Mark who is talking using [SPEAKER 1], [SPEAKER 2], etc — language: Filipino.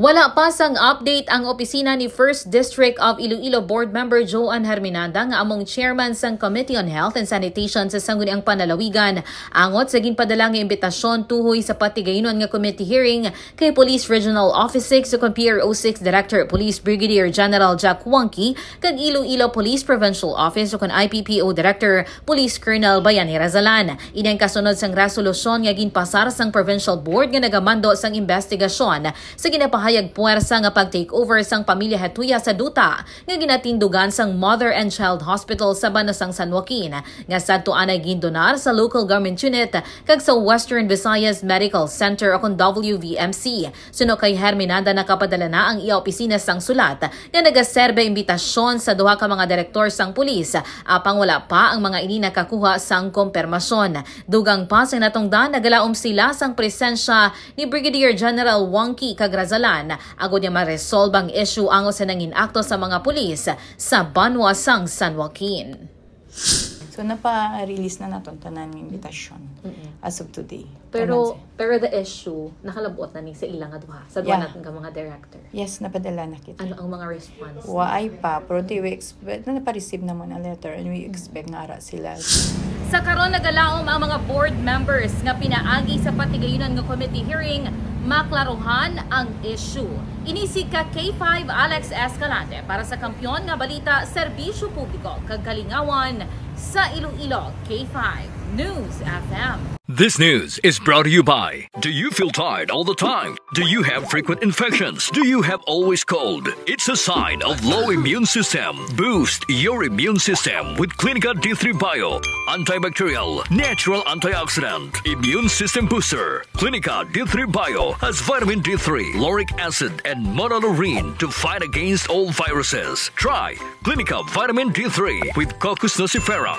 [SPEAKER 1] Wala pa sang update ang opisina ni 1st District of Iloilo Board Member Joan Herminanda nga among chairman sang Committee on Health and Sanitation sa Sangguniang Panalawigan angot sa ginpadala nga imbitasyon tuhoy sa patigayunon nga committee hearing kay Police Regional Office 6 sa Pier 06 Director Police Brigadier General Jack Wonky kag Iloilo Police Provincial Office o IPPO Director Police Colonel Bayani Razalan. Inang kasunod sang resolusyon nga ginpasar sang Provincial Board nga nagamando sang investigasyon sa ginapahayag puwersa nga pag-takeover sang pamilya Hatuya sa duta nga ginatindugan sang Mother and Child Hospital sa Banasang San Joaquin nga sadto anay gindonar sa local government unit kag sa Western Visayas Medical Center o WVMC. Suno kay Herminanda nakapadala na ang iya opisina sang sulat nga nagaserbe imbitasyon sa duha ka mga direktor sang pulis apang wala pa ang mga ini nakakuha sang kompirmasyon. Dugang pa sa natungdan nagalaom sila sang presensya ni Brigadier General Wonky kag Razalan agod niya ma-resolve ang issue ango sa nangin akto sa mga pulis sa Banwa sang San Joaquin.
[SPEAKER 2] So napa-release na naton tanan ng imbitasyon as of today.
[SPEAKER 1] Pero the issue nakalabot na ni sa ilang duha sa duha natin ka mga director.
[SPEAKER 2] Yes, napadala na kita.
[SPEAKER 1] Ano ang mga response?
[SPEAKER 2] Waay pa, pero we expect na napa-receive naman ang letter and we expect na ara sila.
[SPEAKER 1] Sa karon nagalaom ang mga board members nga pinaagi sa patigayunan nga committee hearing maklaruhan ang issue. Inisi ka K5 Alex Escalante para sa Kampiyon nga Balita Serbisyo Publiko kag Kalingawan sa Iloilo K5 News FM.
[SPEAKER 3] This news is brought to you by, do you feel tired all the time? Do you have frequent infections? Do you have always cold? It's a sign of low immune system. Boost your immune system with Clinica D3 Bio, antibacterial, natural antioxidant, immune system booster. Clinica D3 Bio has vitamin D3, lauric acid, and monolurine to fight against all viruses. Try Clinica Vitamin D3 with Coccus nocifera